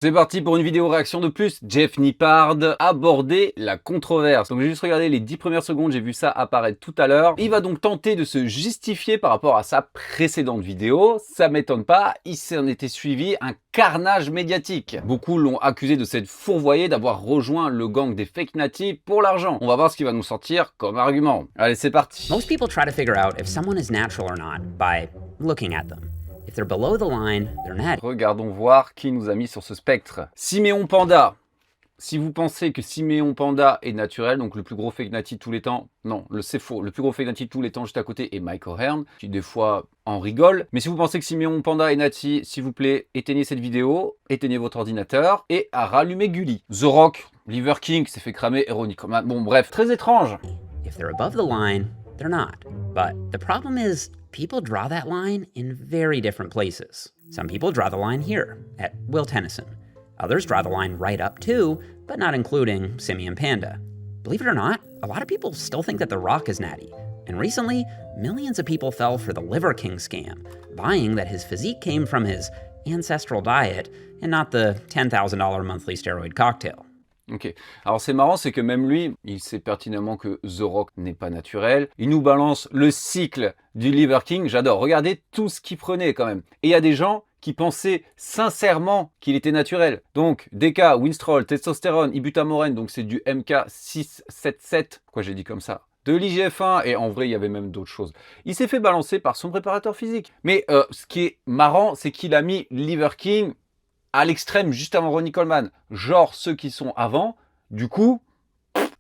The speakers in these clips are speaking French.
C'est parti pour une vidéo réaction de plus. Jeff Nippard abordait la controverse. Donc j'ai juste regardé les 10 premières secondes, j'ai vu ça apparaître tout à l'heure. Il va donc tenter de se justifier par rapport à sa précédente vidéo. Ça m'étonne pas, il s'en était suivi un carnage médiatique. Beaucoup l'ont accusé de s'être fourvoyé, d'avoir rejoint le gang des fake natives pour l'argent. On va voir ce qu'il va nous sortir comme argument. Allez, c'est parti. Most people try to figure out if someone is natural or not by looking at them. If they're below the line, they're natty. Regardons voir qui nous a mis sur ce spectre. Siméon Panda. Si vous pensez que Siméon Panda est naturel, donc le plus gros fake native de tous les temps, non, c'est faux. Le plus gros fake native de tous les temps juste à côté est Mike O'Hearn, qui des fois en rigole. Mais si vous pensez que Siméon Panda est nati, s'il vous plaît, éteignez cette vidéo, éteignez votre ordinateur et rallumez Gulli. The Rock, Liver King s'est fait cramer ironiquement. Bon bref, très étrange. If they're above the line, they're not. But the problem is, people draw that line in very different places. Some people draw the line here, at Will Tennyson. Others draw the line right up to, but not including Simeon Panda. Believe it or not, a lot of people still think that The Rock is natty. And recently, millions of people fell for the Liver King scam, buying that his physique came from his ancestral diet and not the $10,000 monthly steroid cocktail. Ok, alors c'est marrant, c'est que même lui, il sait pertinemment que The Rock n'est pas naturel. Il nous balance le cycle du Liver King, j'adore. Regardez tout ce qu'il prenait quand même. Et il y a des gens qui pensaient sincèrement qu'il était naturel. Donc, DK, Winstrol, testostérone, ibutamorène, donc c'est du MK677, pourquoi j'ai dit comme ça, de l'IGF-1, et en vrai, il y avait même d'autres choses. Il s'est fait balancer par son préparateur physique. Mais ce qui est marrant, c'est qu'il a mis Liver King à l'extrême juste avant Ronnie Coleman, genre ceux qui sont avant. Du coup,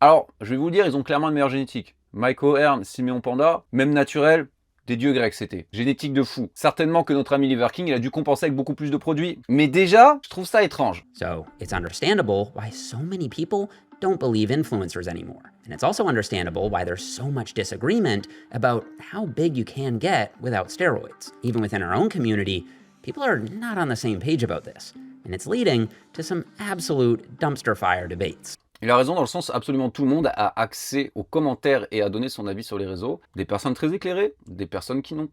alors je vais vous le dire, ils ont clairement une meilleure génétique. Mike O'Hearn, Siméon Panda, même naturel, des dieux grecs c'était. Génétique de fou. Certainement que notre ami Liver King, il a dû compenser avec beaucoup plus de produits. Mais déjà, je trouve ça étrange. So it's understandable why so many people don't believe influencers anymore. And it's also understandable why there's so much disagreement about how big you can get without steroids. Even within our own community, people are not on the same page about this, and it's leading to some absolute dumpster fire debates. Il a raison dans le sens, absolument tout le monde a accès aux commentaires et à donner son avis sur les réseaux. Des personnes très éclairées, des personnes qui n'ont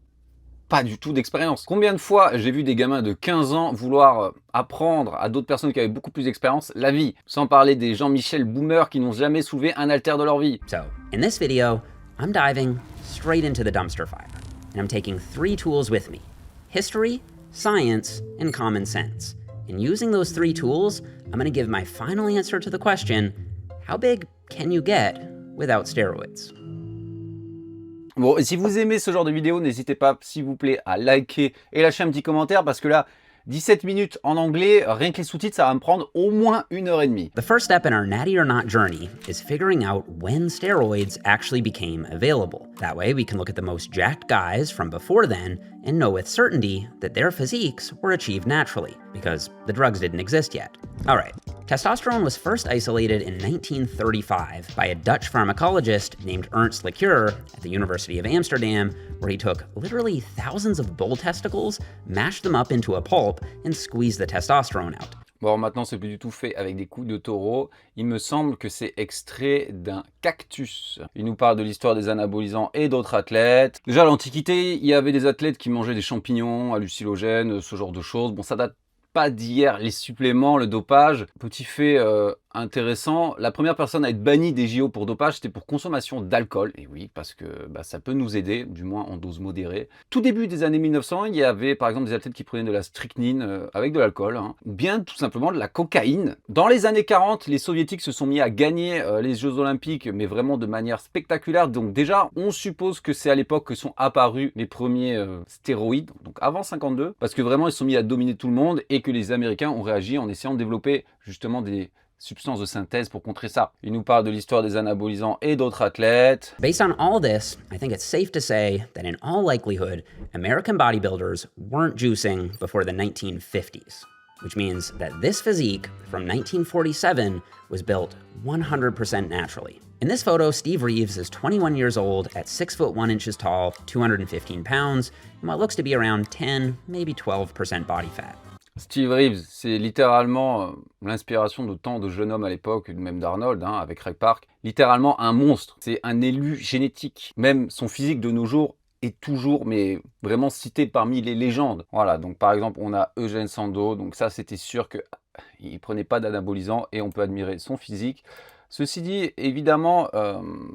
pas du tout d'expérience. Combien de fois j'ai vu des gamins de 15 ans vouloir apprendre à d'autres personnes qui avaient beaucoup plus d'expérience la vie, sans parler des Jean-Michel boomers qui n'ont jamais soulevé un haltère de leur vie. So, in this video, I'm diving straight into the dumpster fire, and I'm taking 3 tools with me: history, science, and common sense. And using those 3 tools, I'm going to give my final answer to the question, how big can you get without steroids? Bon, et si vous aimez ce genre de vidéo, n'hésitez pas, s'il vous plaît, à liker et lâcher un petit commentaire, parce que là, 17 minutes en anglais, rien que les sous-titres, ça va me prendre au moins 1h30. The first step in our natty or not journey is figuring out when steroids actually became available. That way we can look at the most jacked guys from before then and know with certainty that their physiques were achieved naturally, because the drugs didn't exist yet. All right, testosterone was first isolated in 1935 by a Dutch pharmacologist named Ernst Lecuyer at the University of Amsterdam, where he took literally thousands of bull testicles, mashed them up into a pulp, and squeezed the testosterone out. Bon, maintenant, c'est plus du tout fait avec des coups de taureau. Il me semble que c'est extrait d'un cactus. Il nous parle de l'histoire des anabolisants et d'autres athlètes. Déjà, à l'Antiquité, il y avait des athlètes qui mangeaient des champignons, hallucinogènes, ce genre de choses. Bon, ça date pas d'hier, les suppléments, le dopage. Petit fait intéressant, la première personne à être bannie des JO pour dopage, c'était pour consommation d'alcool. Et oui, parce que ça peut nous aider, du moins en dose modérée. Tout début des années 1900, il y avait par exemple des athlètes qui prenaient de la strychnine avec de l'alcool, ou bien tout simplement de la cocaïne. Dans les années 40, les soviétiques se sont mis à gagner les Jeux Olympiques, mais vraiment de manière spectaculaire. Donc déjà, on suppose que c'est à l'époque que sont apparus les premiers stéroïdes, donc avant 52, parce que vraiment ils se sont mis à dominer tout le monde et que les Américains ont réagi en essayant de développer justement des substances de synthèse pour contrer ça. Il nous parle de l'histoire des anabolisants et d'autres athlètes. Based on all this, I think it's safe to say that in all likelihood, American bodybuilders weren't juicing before the 1950s, which means that this physique from 1947 was built 100% naturally. In this photo, Steve Reeves is 21 years old at 6 foot 1 inches tall, 215 pounds, and what looks to be around 10, maybe 12% body fat. Steve Reeves, c'est littéralement l'inspiration de tant de jeunes hommes à l'époque, même d'Arnold, avec Ray Park. Littéralement un monstre, c'est un élu génétique. Même son physique de nos jours est toujours, mais vraiment cité parmi les légendes. Voilà, donc par exemple, on a Eugène Sandow, donc ça c'était sûr que il prenait pas d'anabolisant et on peut admirer son physique. Ceci dit, évidemment,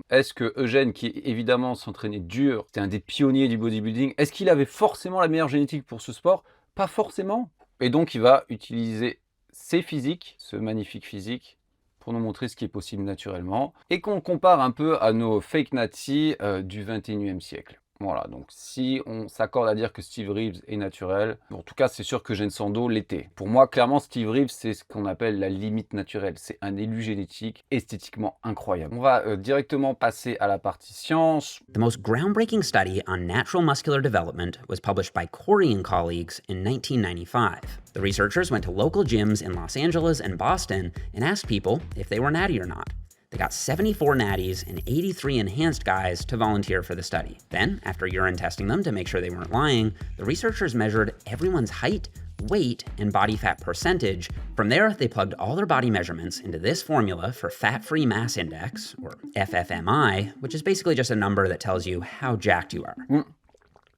est-ce que Eugène, qui évidemment s'entraînait dur, c'était un des pionniers du bodybuilding, est-ce qu'il avait forcément la meilleure génétique pour ce sport? Pas forcément. Et donc il va utiliser ses physiques, ce magnifique physique, pour nous montrer ce qui est possible naturellement, et qu'on le compare un peu à nos fake nazis du 21e siècle. Voilà, donc si on s'accorde à dire que Steve Reeves est naturel, en tout cas c'est sûr que Eugène Sandow l'était. Pour moi, clairement, Steve Reeves, c'est ce qu'on appelle la limite naturelle. C'est un élu génétique esthétiquement incroyable. On va directement passer à la partie science. The most groundbreaking study on natural muscular development was published by Corey and colleagues in 1995. The researchers went to local gyms in Los Angeles and Boston and asked people if they were natty or not. They got 74 natties and 83 enhanced guys to volunteer for the study. Then, after urine testing them to make sure they weren't lying, the researchers measured everyone's height, weight, and body fat percentage. From there, they plugged all their body measurements into this formula for fat-free mass index, or FFMI, which is basically just a number that tells you how jacked you are.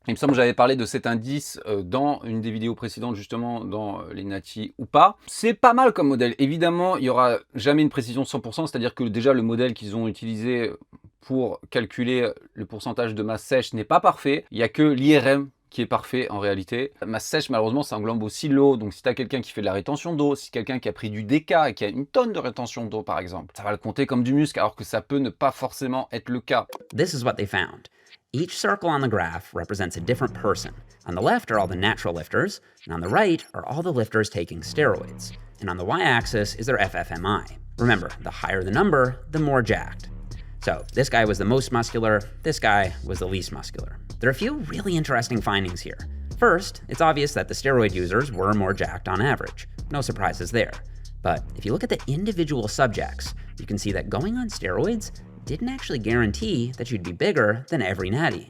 Il me semble que j'avais parlé de cet indice dans une des vidéos précédentes, justement, dans les Nati ou pas. C'est pas mal comme modèle. Évidemment, il n'y aura jamais une précision 100%, c'est-à-dire que déjà le modèle qu'ils ont utilisé pour calculer le pourcentage de masse sèche n'est pas parfait. Il n'y a que l'IRM qui est parfait en réalité. La masse sèche, malheureusement, ça englobe aussi l'eau. Donc si tu as quelqu'un qui fait de la rétention d'eau, si quelqu'un qui a pris du DK et qui a une tonne de rétention d'eau, par exemple, ça va le compter comme du muscle, alors que ça peut ne pas forcément être le cas. This is what they found. Each circle on the graph represents a different person. On the left are all the natural lifters, and on the right are all the lifters taking steroids. And on the y-axis is their FFMI. Remember, the higher the number, the more jacked. So this guy was the most muscular, this guy was the least muscular. There are a few really interesting findings here. First, it's obvious that the steroid users were more jacked on average. No surprises there. But if you look at the individual subjects, you can see that going on steroids didn't actually guarantee that you'd be bigger than every natty.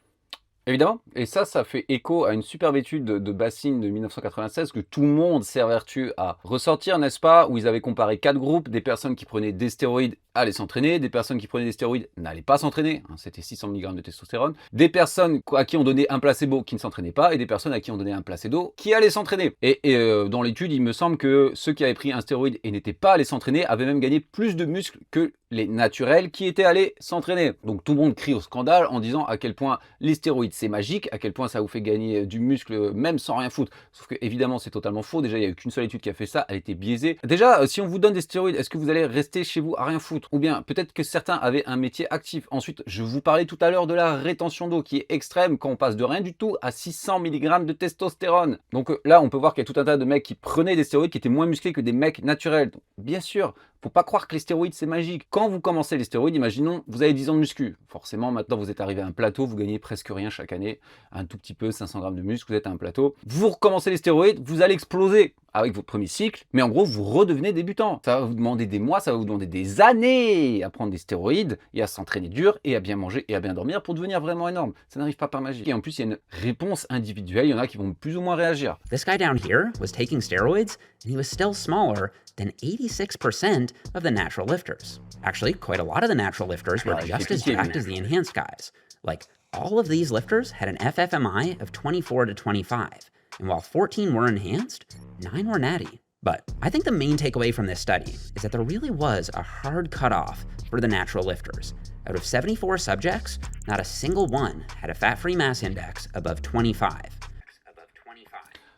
Évidemment, et ça fait écho à une superbe étude de Bassine de 1996 que tout le monde s'évertue à ressortir, n'est-ce pas, où ils avaient comparé 4 groupes, des personnes qui prenaient des stéroïdes allaient s'entraîner, des personnes qui prenaient des stéroïdes n'allaient pas s'entraîner, c'était 600 mg de testostérone, des personnes à qui on donnait un placebo qui ne s'entraînaient pas, et des personnes à qui on donnait un placebo qui allaient s'entraîner. Et dans l'étude, il me semble que ceux qui avaient pris un stéroïde et n'étaient pas allés s'entraîner avaient même gagné plus de muscles que les naturels qui étaient allés s'entraîner. Donc tout le monde crie au scandale en disant à quel point les stéroïdes c'est magique, à quel point ça vous fait gagner du muscle même sans rien foutre. Sauf que évidemment c'est totalement faux, déjà il n'y a eu qu'une seule étude qui a fait ça, elle était biaisée. Déjà si on vous donne des stéroïdes, est-ce que vous allez rester chez vous à rien foutre? Ou bien peut-être que certains avaient un métier actif. Ensuite je vous parlais tout à l'heure de la rétention d'eau qui est extrême quand on passe de rien du tout à 600 mg de testostérone. Donc là on peut voir qu'il y a tout un tas de mecs qui prenaient des stéroïdes qui étaient moins musclés que des mecs naturels. Donc, bien sûr, faut pas croire que les stéroïdes c'est magique. Quand vous commencez les stéroïdes, imaginons vous avez 10 ans de muscu. Forcément maintenant vous êtes arrivé à un plateau, vous gagnez presque rien chaque année, un tout petit peu, 500 grammes de muscle, vous êtes à un plateau. Vous recommencez les stéroïdes, vous allez exploser avec votre premier cycle, mais en gros vous redevenez débutant. Ça va vous demander des mois, ça va vous demander des années à prendre des stéroïdes et à s'entraîner dur et à bien manger et à bien dormir pour devenir vraiment énorme. Ça n'arrive pas par magie. Et en plus il y a une réponse individuelle, il y en a qui vont plus ou moins réagir. This guy down here was taking steroids and he was still smaller than 86% of the natural lifters. Actually, quite a lot of the natural lifters were just as jacked as the enhanced guys. Like, all of these lifters had an FFMI of 24 to 25, and while 14 were enhanced, 9 were natty. But I think the main takeaway from this study is that there really was a hard cutoff for the natural lifters. Out of 74 subjects, not a single one had a fat-free mass index above 25.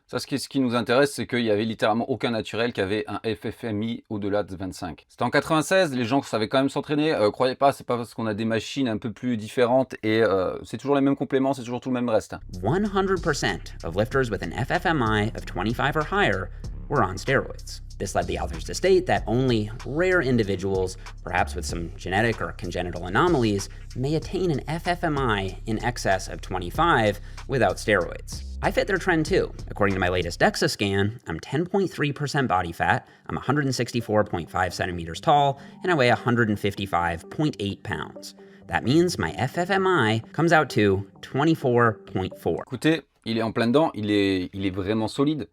Ça, ce qui nous intéresse, c'est qu'il n'y avait littéralement aucun naturel qui avait un FFMI au-delà de 25. C'était en 96, les gens savaient quand même s'entraîner. Croyez pas, c'est pas parce qu'on a des machines un peu plus différentes et c'est toujours les mêmes compléments, c'est toujours tout le même reste. 100% of lifters with an FFMI of 25 or higher were on steroids. This led the authors to state that only rare individuals, perhaps with some genetic or congenital anomalies, may attain an FFMI in excess of 25 without steroids. I fit their trend too. According to my latest DEXA scan, I'm 10.3% body fat, I'm 164.5 centimeters tall, and I weigh 155.8 pounds. That means my FFMI comes out to 24.4. Écoutez, il est en plein dedans, il est vraiment solide.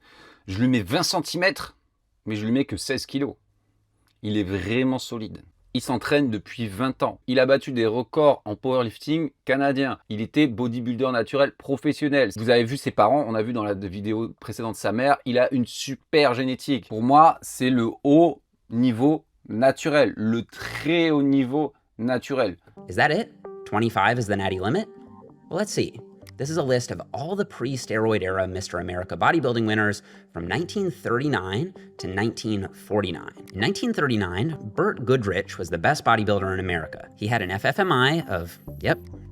Je lui mets 20 cm, mais je lui mets que 16 kg. Il est vraiment solide. Il s'entraîne depuis 20 ans. Il a battu des records en powerlifting canadien. Il était bodybuilder naturel professionnel. Vous avez vu ses parents, on a vu dans la vidéo précédente sa mère, il a une super génétique. Pour moi, c'est le haut niveau naturel, le très haut niveau naturel. Is that it? 25 is the natty limit? Well, let's see. This is a list of all the pre-steroid era Mr. America bodybuilding winners from 1939 to 1949. In 1939, Burt Goodrich was the best bodybuilder in America. He had an FFMI of,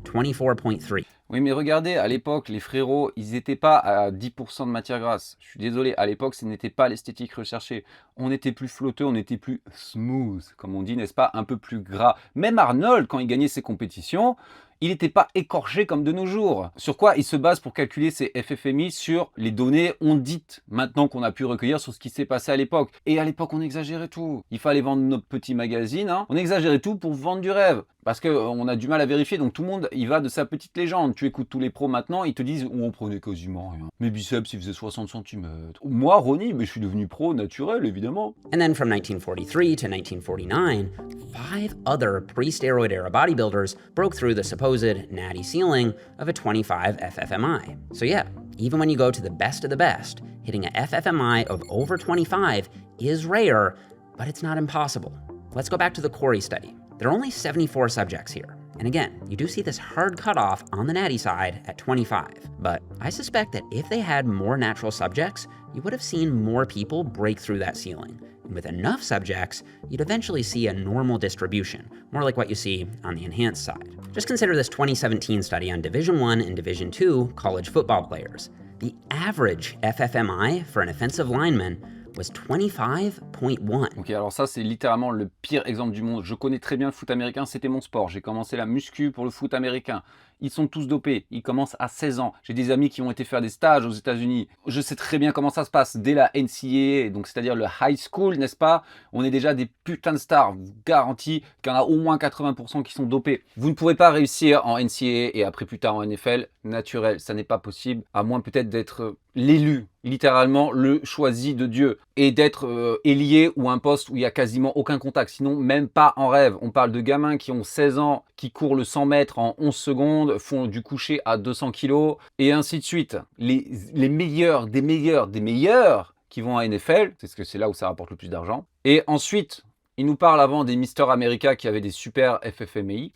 24.3. Oui, mais regardez, à l'époque, les frérots, ils n'étaient pas à 10% de matière grasse. Je suis désolé, à l'époque, ce n'était pas l'esthétique recherchée. On était plus flotteux, on était plus smooth, comme on dit, n'est-ce pas, un peu plus gras. Même Arnold, quand il gagnait ses compétitions, il n'était pas écorché comme de nos jours. Sur quoi il se base pour calculer ses FFMI? Sur les données ondites, maintenant qu'on a pu recueillir sur ce qui s'est passé à l'époque. Et à l'époque, on exagérait tout. Il fallait vendre notre petit magazine, hein. On exagérait tout pour vendre du rêve. Parce qu'on a du mal à vérifier, donc tout le monde, il va de sa petite légende. Tu écoutes tous les pros maintenant, ils te disent « on prenait quasiment rien. Mes biceps, ils faisaient 60 cm. » Moi, Ronnie, mais je suis devenu pro naturel, évidemment. And then from 1943 to 1949, 5 other pre-steroid era bodybuilders broke through the supposed natty ceiling of a 25 FFMI. So yeah, even when you go to the best of the best, hitting a FFMI of over 25 is rare, but it's not impossible. Let's go back to the Corey study. There are only 74 subjects here. And again, you do see this hard cutoff on the natty side at 25. But I suspect that if they had more natural subjects, you would have seen more people break through that ceiling. And with enough subjects, you'd eventually see a normal distribution, more like what you see on the enhanced side. Just consider this 2017 study on Division I and Division II college football players. The average FFMI for an offensive lineman was 25.1. Ok, alors ça, c'est littéralement le pire exemple du monde. Je connais très bien le foot américain, c'était mon sport. J'ai commencé la muscu pour le foot américain. Ils sont tous dopés, ils commencent à 16 ans. J'ai des amis qui ont été faire des stages aux États-Unis. Je sais très bien comment ça se passe. Dès la NCAA, donc c'est-à-dire le high school, n'est-ce pas? On est déjà des putains de stars. Vous garantis qu'il y en a au moins 80% qui sont dopés. Vous ne pourrez pas réussir en NCAA et après plus tard en NFL naturel. Ça n'est pas possible, à moins peut-être d'être l'élu, littéralement le choisi de Dieu, et d'être ailier ou un poste où il n'y a quasiment aucun contact, sinon même pas en rêve. On parle de gamins qui ont 16 ans, qui courent le 100 mètres en 11 secondes, font du coucher à 200 kg, et ainsi de suite. Les meilleurs des meilleurs des meilleurs qui vont à NFL, parce que c'est là où ça rapporte le plus d'argent. Et ensuite, il nous parle avant des Mister America qui avaient des super FFMI.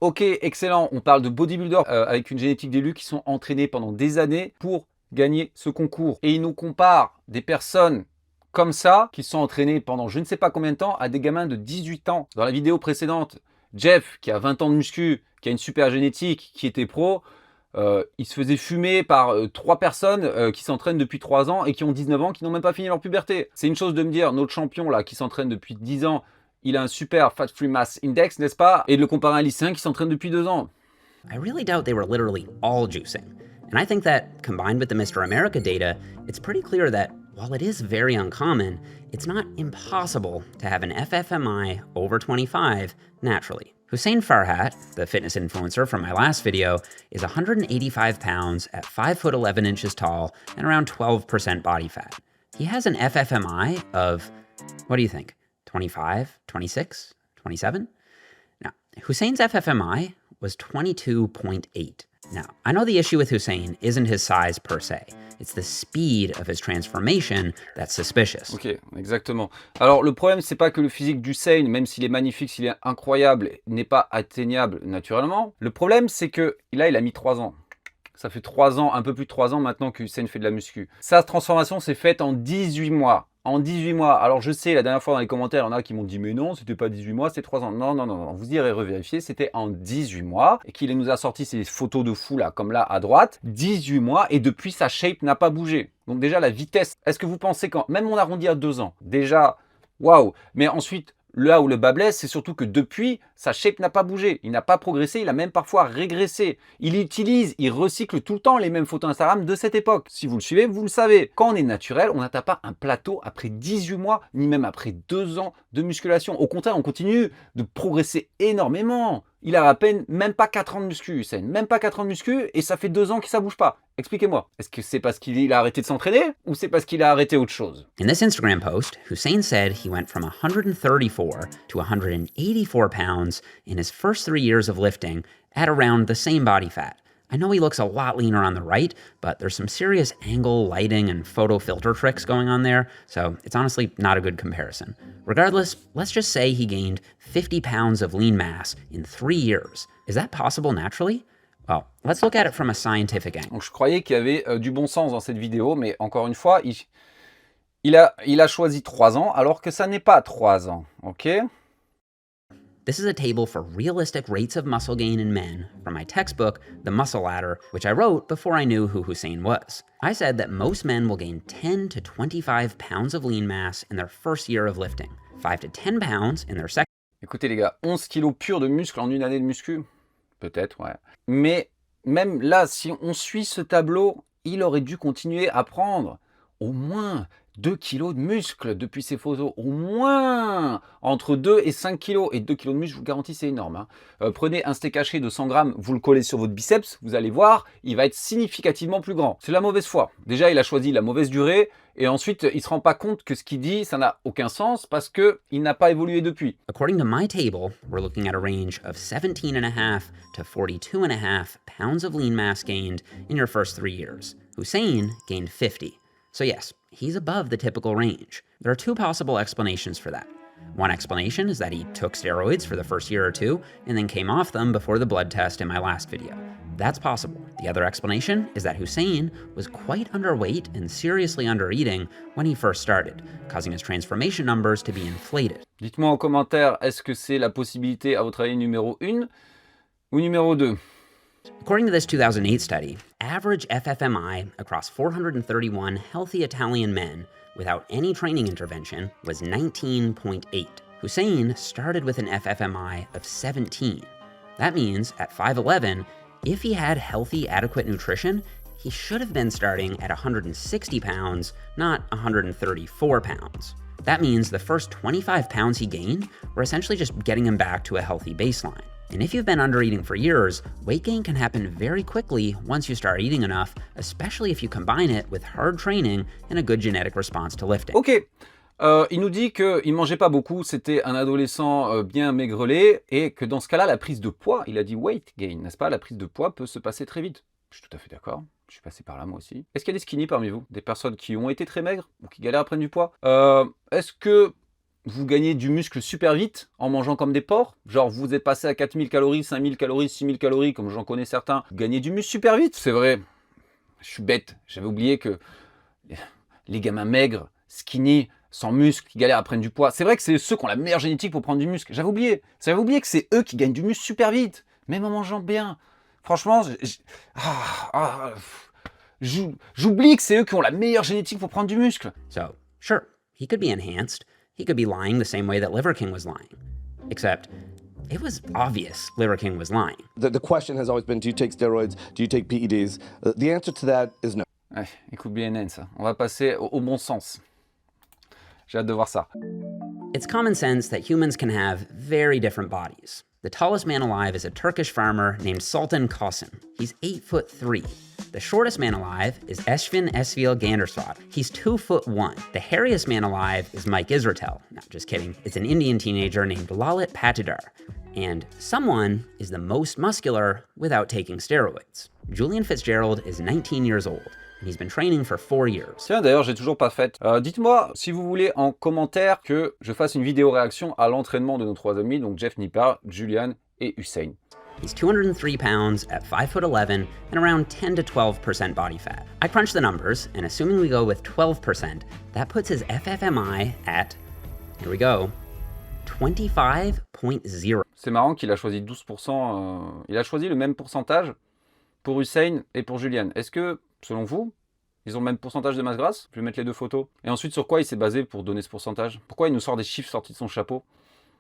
Ok, excellent, on parle de bodybuilders avec une génétique d'élu qui sont entraînés pendant des années pour gagner ce concours. Et il nous compare des personnes comme ça, qui sont entraînées pendant je ne sais pas combien de temps, à des gamins de 18 ans. Dans la vidéo précédente, Jeff, qui a 20 ans de muscu, qui a une super génétique, qui était pro, il se faisait fumer par 3 personnes qui s'entraînent depuis 3 ans et qui ont 19 ans, qui n'ont même pas fini leur puberté. C'est une chose de me dire, notre champion là, qui s'entraîne depuis 10 ans, il a un super Fat Free Mass Index, n'est-ce pas? Et de le comparer à un lycéen qui s'entraîne depuis 2 ans. I really doubt they were literally all juicing. And I think that, combined with the Mr. America data, it's pretty clear that while it is very uncommon, it's not impossible to have an FFMI over 25 naturally. Hussein Farhat, the fitness influencer from my last video, is 185 pounds at 5 foot 11 inches tall and around 12% body fat. He has an FFMI of, what do you think, 25, 26, 27? Now, Hussein's FFMI was 22.8. Now, I know the issue with Hussein isn't his size per se. It's the speed of his transformation that's suspicious. Ok, exactement. Alors, le problème, c'est pas que le physique d'Hussein, même s'il est magnifique, s'il est incroyable, n'est pas atteignable naturellement. Le problème, c'est que là, il a mis 3 ans. Ça fait 3 ans, un peu plus de 3 ans maintenant que Hussein fait de la muscu. Sa transformation s'est faite en 18 mois. En 18 mois. Alors je sais, la dernière fois dans les commentaires, il y en a qui m'ont dit « Mais non, c'était pas 18 mois, c'était 3 ans. » Non, non, non, non, vous irez revérifier, c'était en 18 mois. Et qu'il nous a sorti ces photos de fou là, comme là à droite. 18 mois et depuis, sa shape n'a pas bougé. Donc déjà, la vitesse. Est-ce que vous pensez quand même on arrondit à 2 ans. Déjà, waouh. Mais ensuite, là où le bas blesse, c'est surtout que depuis, Sa shape n'a pas bougé, il n'a pas progressé, il a même parfois régressé. Il recycle tout le temps les mêmes photos Instagram de cette époque. Si vous le suivez, vous le savez. Quand on est naturel, on n'atteint pas un plateau après 18 mois, ni même après 2 ans de musculation. Au contraire, on continue de progresser énormément. Il a à peine même pas 4 ans de muscu, Usain. Même pas 4 ans de muscu et ça fait 2 ans que ça bouge pas. Expliquez-moi. Est-ce que c'est parce qu'il a arrêté de s'entraîner ou c'est parce qu'il a arrêté autre chose? In this Instagram post, Hussein said he went from 134 to 184 pounds in his first 3 years of lifting at around the same body fat. I know he looks a lot leaner on the right, but there's some serious angle, lighting, and photo filter tricks going on there, so it's honestly not a good comparison. Regardless, let's just say he gained 50 pounds of lean mass in 3 years. Is that possible naturally? Well, let's look at it from a scientific angle. Donc je croyais qu'il y avait du bon sens dans cette vidéo, mais encore une fois, il a choisi 3 ans alors que ça n'est pas 3 ans, ok? This is a table for realistic rates of muscle gain in men from my textbook, The Muscle Ladder, which I wrote before I knew who Hussein was. I said that most men will gain 10 to 25 pounds of lean mass in their first year of lifting, 5 to 10 pounds in their second. Écoutez les gars, 11 kilos purs de muscle en une année de muscu? Peut-être, ouais. Mais même là, si on suit ce tableau, il aurait dû continuer à prendre au moins 2 kilos de muscle depuis ces photos, au moins entre 2 et 5 kilos. Et 2 kilos de muscle, je vous garantis, c'est énorme. Hein. Prenez un steak haché de 100 grammes, vous le collez sur votre biceps, vous allez voir, il va être significativement plus grand. C'est la mauvaise foi. Déjà, il a choisi la mauvaise durée, et ensuite, il ne se rend pas compte que ce qu'il dit, ça n'a aucun sens parce qu'il n'a pas évolué depuis. According to my table, we're looking at a range of 17.5 to 42.5 pounds of lean mass gained in your first 3 years. Hussein gained 50. So yes, he's above the typical range. There are 2 possible explanations for that. One explanation is that he took steroids for the first year or 2 and then came off them before the blood test in my last video. That's possible. The other explanation is that Hussein was quite underweight and seriously undereating when he first started, causing his transformation numbers to be inflated. Dites-moi en commentaire, est-ce que c'est la possibilité, à votre avis, numéro 1 ou numéro 2? According to this 2008 study, average FFMI across 431 healthy Italian men without any training intervention was 19.8. Hussein started with an FFMI of 17. That means at 5'11", if he had healthy, adequate nutrition, he should have been starting at 160 pounds, not 134 pounds. That means the first 25 pounds he gained were essentially just getting him back to a healthy baseline. And if you've been undereating for years, weight gain can happen very quickly once you start eating enough, especially if you combine it with hard training and a good genetic response to lifting. Ok, il nous dit qu'il ne mangeait pas beaucoup, c'était un adolescent bien maigrelet, et que dans ce cas-là, la prise de poids, il a dit weight gain, n'est-ce pas? La prise de poids peut se passer très vite. Je suis tout à fait d'accord, je suis passé par là moi aussi. Est-ce qu'il y a des skinny parmi vous? Des personnes qui ont été très maigres ou qui galèrent à prendre du poids? Est-ce que vous gagnez du muscle super vite en mangeant comme des porcs? Genre vous êtes passé à 4000 calories, 5000 calories, 6000 calories, comme j'en connais certains. Vous gagnez du muscle super vite? C'est vrai, je suis bête, j'avais oublié que les gamins maigres, skinny, sans muscle, qui galèrent à prendre du poids, c'est vrai que c'est ceux qui ont la meilleure génétique pour prendre du muscle. J'avais oublié que c'est eux qui gagnent du muscle super vite, même en mangeant bien. Franchement, j'oublie que c'est eux qui ont la meilleure génétique pour prendre du muscle. So, sure, he could be enhanced. He could be lying the same way that Liver King was lying. Except, it was obvious Liver King was lying. The question has always been, do you take steroids? Do you take PEDs? The answer to that is no. Ouais, écoute bien, Nen, ça. On va passer au bon sens. J'ai hâte de voir ça. It's common sense that humans can have very different bodies. The tallest man alive is a Turkish farmer named Sultan Qasim. He's 8'3". The shortest man alive is Eshvin Esvil Gandersvad. He's 2'1". The hairiest man alive is Mike Israetel. No, just kidding. It's an Indian teenager named Lalit Patidar. And someone is the most muscular without taking steroids. Julian Fitzgerald is 19 years old. And he's been training for 4 years. Tiens, d'ailleurs, j'ai toujours pas fait. Dites-moi si vous voulez en commentaire que je fasse une vidéo réaction à l'entraînement de nos 3 amis, donc Jeff Nippard, Julian et Hussein. He's 203 pounds at 5'11" and around 10 to 12% body fat. I crunched the numbers, and assuming we go with 12%, that puts his FFMI at, here we go, 25.0. C'est marrant qu'il a choisi 12%, il a choisi le même pourcentage pour Hussein et pour Julian. Est-ce que, selon vous, ils ont le même pourcentage de masse grasse? Je vais mettre les 2 photos. Et ensuite, sur quoi il s'est basé pour donner ce pourcentage? Pourquoi il nous sort des chiffres sortis de son chapeau?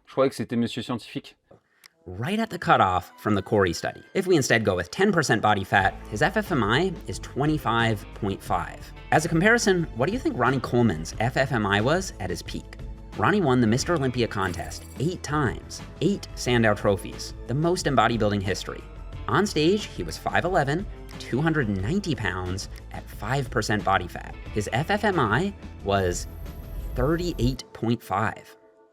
Je croyais que c'était monsieur scientifique. right at the cutoff from the Corey study. If we instead go with 10% body fat, his FFMI is 25.5. As a comparison, what do you think Ronnie Coleman's FFMI was at his peak? Ronnie won the Mr. Olympia contest 8 times, 8 Sandow trophies, the most in bodybuilding history. On stage, he was 5'11", 290 pounds at 5% body fat. His FFMI was 38.5.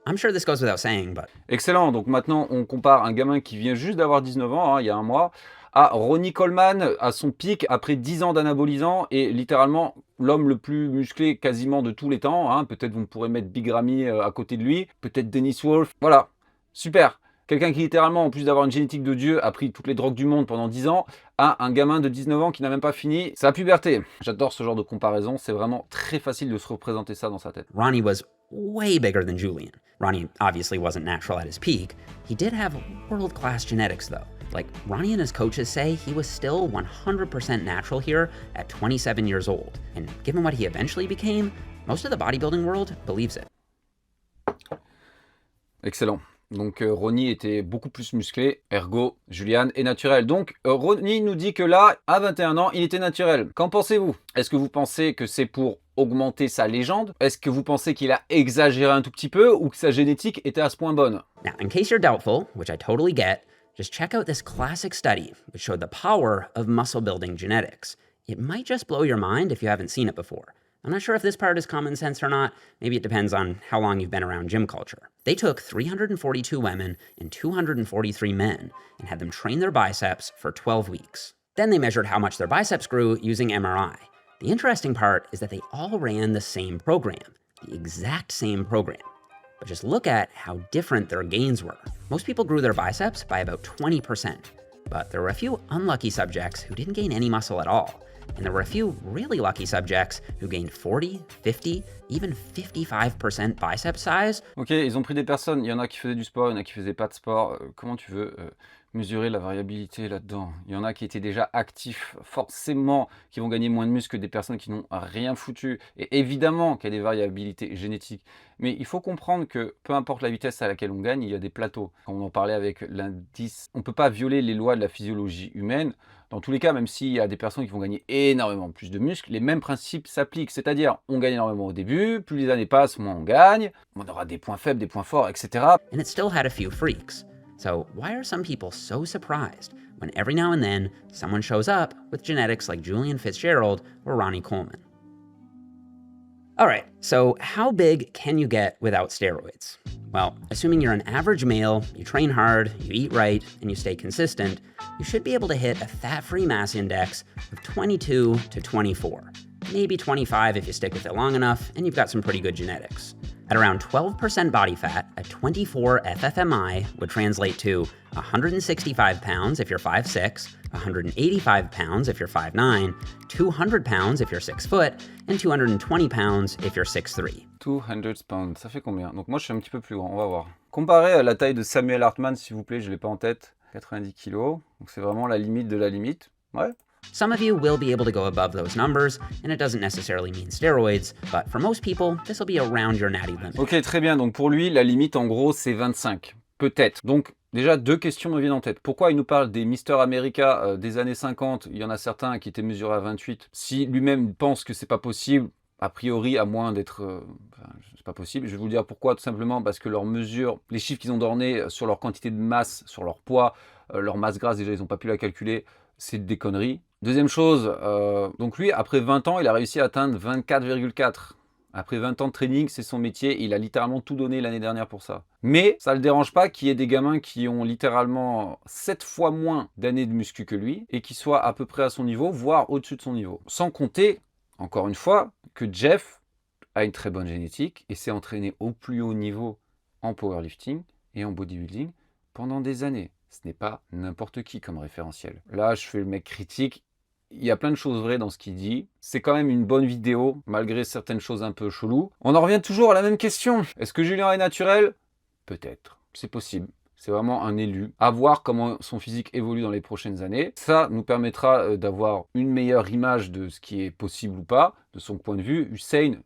I'm sure this goes without saying, but... Excellent, donc maintenant on compare un gamin qui vient juste d'avoir 19 ans, il y a un mois, à Ronnie Coleman, à son pic après 10 ans d'anabolisant, et littéralement l'homme le plus musclé quasiment de tous les temps. Peut-être vous pourrez mettre Big Ramy à côté de lui, peut-être Dennis Wolf, voilà, super. Quelqu'un qui littéralement, en plus d'avoir une génétique de Dieu, a pris toutes les drogues du monde pendant 10 ans, a un gamin de 19 ans qui n'a même pas fini sa puberté. J'adore ce genre de comparaison, c'est vraiment très facile de se représenter ça dans sa tête. Ronnie was way bigger than Julian. Ronnie obviously wasn't natural at his peak. He did have world-class genetics though. Like, Ronnie and his coaches say he was still 100% natural here at 27 years old. And given what he eventually became, most of the bodybuilding world believes it. Excellent. Donc Ronnie était beaucoup plus musclé, ergo Julian est naturel. Donc Ronnie nous dit que là, à 21 ans, il était naturel. Qu'en pensez-vous? Est-ce que vous pensez que c'est pour augmenter sa légende? Est-ce que vous pensez qu'il a exagéré un tout petit peu ou que sa génétique était à ce point bonne? Now, in case you're doubtful, which I totally get, just check out this classic study which showed the power of muscle building genetics. It might just blow your mind if you haven't seen it before. I'm not sure if this part is common sense or not. Maybe it depends on how long you've been around gym culture. They took 342 women and 243 men and had them train their biceps for 12 weeks. Then they measured how much their biceps grew using MRI. The interesting part is that they all ran the same program, the exact same program. But just look at how different their gains were. Most people grew their biceps by about 20%, but there were a few unlucky subjects who didn't gain any muscle at all. And there were a few really lucky subjects who gained 40, 50, even 55% bicep size. Ok, ils ont pris des personnes, il y en a qui faisaient du sport, il y en a qui faisaient pas de sport. Comment tu veux mesurer la variabilité là-dedans? Il y en a qui étaient déjà actifs, forcément, qui vont gagner moins de muscles que des personnes qui n'ont rien foutu. Et évidemment qu'il y a des variabilités génétiques. Mais il faut comprendre que peu importe la vitesse à laquelle on gagne, il y a des plateaux. Quand on en parlait avec l'indice, on ne peut pas violer les lois de la physiologie humaine. Dans tous les cas, même s'il y a des personnes qui vont gagner énormément plus de muscles, les mêmes principes s'appliquent. C'est-à-dire, on gagne énormément au début, plus les années passent, moins on gagne, on aura des points faibles, des points forts, etc. And it still had a few freaks. So why are some people so surprised when every now and then someone shows up with genetics like Julian Fitzgerald or Ronnie Coleman? All right, so how big can you get without steroids? Well, assuming you're an average male, you train hard, you eat right, and you stay consistent, you should be able to hit a fat-free mass index of 22 to 24. Maybe 25 if you stick with it long enough and you've got some pretty good genetics. At around 12% body fat, a 24 FFMI would translate to 165 pounds if you're 5'6", 185 pounds if you're 5'9", 200 pounds if you're 6 foot, and 220 pounds if you're 6'3". 200 pounds, ça fait combien? Donc moi je suis un petit peu plus grand, on va voir. Comparé à la taille de Samuel Hartman, s'il vous plaît, je ne l'ai pas en tête, 90 kg, donc c'est vraiment la limite de la limite, ouais. Some of you will be able to go above those numbers, and it doesn't necessarily mean steroids, but for most people, this will be around your natty limit. Ok, très bien, donc pour lui, la limite en gros c'est 25, peut-être. Donc déjà, deux questions me viennent en tête. Pourquoi il nous parle des Mister America des années 50? Il y en a certains qui étaient mesurés à 28. Si lui-même pense que c'est pas possible, a priori, à moins d'être... c'est pas possible. Je vais vous dire pourquoi, tout simplement parce que leurs mesures, les chiffres qu'ils ont donnés sur leur quantité de masse, sur leur poids, leur masse grasse, déjà, ils n'ont pas pu la calculer. C'est des conneries. Deuxième chose, donc lui, après 20 ans, il a réussi à atteindre 24,4. Après 20 ans de training, c'est son métier. Il a littéralement tout donné l'année dernière pour ça. Mais ça ne le dérange pas qu'il y ait des gamins qui ont littéralement 7 fois moins d'années de muscu que lui et qui soient à peu près à son niveau, voire au-dessus de son niveau. Sans compter, encore une fois, que Jeff a une très bonne génétique et s'est entraîné au plus haut niveau en powerlifting et en bodybuilding pendant des années. Ce n'est pas n'importe qui comme référentiel. Là, je fais le mec critique. Il y a plein de choses vraies dans ce qu'il dit. C'est quand même une bonne vidéo, malgré certaines choses un peu cheloues. On en revient toujours à la même question. Est-ce que Julien est naturel? Peut-être. C'est possible. C'est vraiment un élu. À voir comment son physique évolue dans les prochaines années. Ça nous permettra d'avoir une meilleure image de ce qui est possible ou pas, de son point de vue. Usain,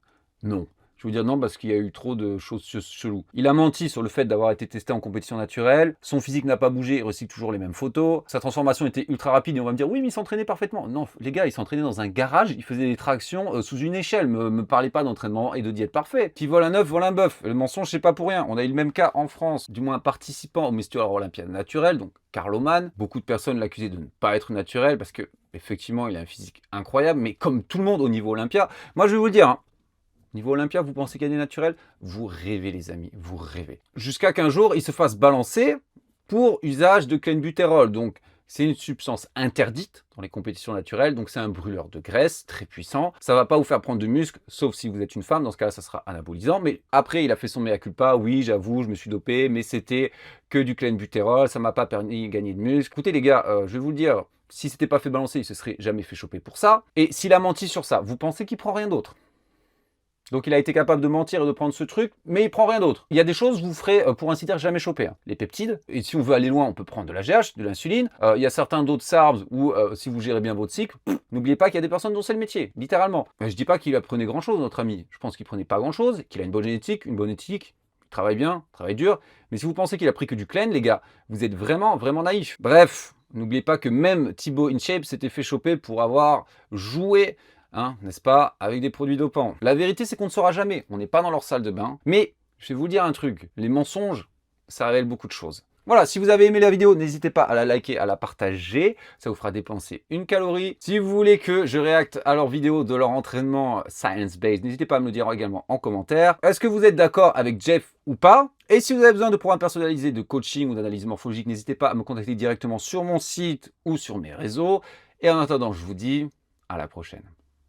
non. Je vais vous dire non parce qu'il y a eu trop de choses cheloues. Il a menti sur le fait d'avoir été testé en compétition naturelle. Son physique n'a pas bougé, il recycle toujours les mêmes photos. Sa transformation était ultra rapide et on va me dire oui mais il s'entraînait parfaitement. Non les gars, il s'entraînait dans un garage, il faisait des tractions sous une échelle. Me parlez pas d'entraînement et de diète parfait. Qui vole un œuf, vole un bœuf. Le mensonge c'est pas pour rien. On a eu le même cas en France, du moins participant au Mr Olympia naturel, donc Carloman. Beaucoup de personnes l'accusaient de ne pas être naturel parce que effectivement il a un physique incroyable, mais comme tout le monde au niveau Olympia, moi je vais vous le dire, hein, niveau Olympia, vous pensez qu'il y a des naturels? Vous rêvez les amis, vous rêvez. Jusqu'à qu'un jour, il se fasse balancer pour usage de clenbutérol. Donc, c'est une substance interdite dans les compétitions naturelles. Donc, c'est un brûleur de graisse très puissant. Ça ne va pas vous faire prendre de muscle, sauf si vous êtes une femme. Dans ce cas-là, ça sera anabolisant. Mais après, il a fait son mea culpa. Oui, j'avoue, je me suis dopé, mais c'était que du clenbutérol. Ça ne m'a pas permis de gagner de muscle. Écoutez les gars, je vais vous le dire, si c'était pas fait balancer, il se serait jamais fait choper pour ça. Et s'il a menti sur ça, vous pensez qu'il prend rien d'autre? Donc il a été capable de mentir et de prendre ce truc, mais il prend rien d'autre. Il y a des choses que vous ferez, pour ainsi dire, jamais choper. Hein. Les peptides, et si on veut aller loin, on peut prendre de la GH, de l'insuline. Il y a certains d'autres SARBs où, si vous gérez bien votre cycle, n'oubliez pas qu'il y a des personnes dont c'est le métier, littéralement. Je dis pas qu'il apprenait grand-chose, notre ami. Je pense qu'il prenait pas grand-chose, qu'il a une bonne génétique, une bonne éthique, il travaille bien, travaille dur. Mais si vous pensez qu'il a pris que du clean, les gars, vous êtes vraiment, vraiment naïfs. Bref, n'oubliez pas que même Thibaut InShape s'était fait choper pour avoir joué... Hein, n'est-ce pas, avec des produits dopants. La vérité, c'est qu'on ne saura jamais. On n'est pas dans leur salle de bain. Mais, je vais vous dire un truc. Les mensonges, ça révèle beaucoup de choses. Voilà, si vous avez aimé la vidéo, n'hésitez pas à la liker, à la partager. Ça vous fera dépenser une calorie. Si vous voulez que je réacte à leurs vidéos de leur entraînement science-based, n'hésitez pas à me le dire également en commentaire. Est-ce que vous êtes d'accord avec Jeff ou pas? Et si vous avez besoin de programmes personnalisés de coaching ou d'analyse morphologique, n'hésitez pas à me contacter directement sur mon site ou sur mes réseaux. Et en attendant, je vous dis à la prochaine.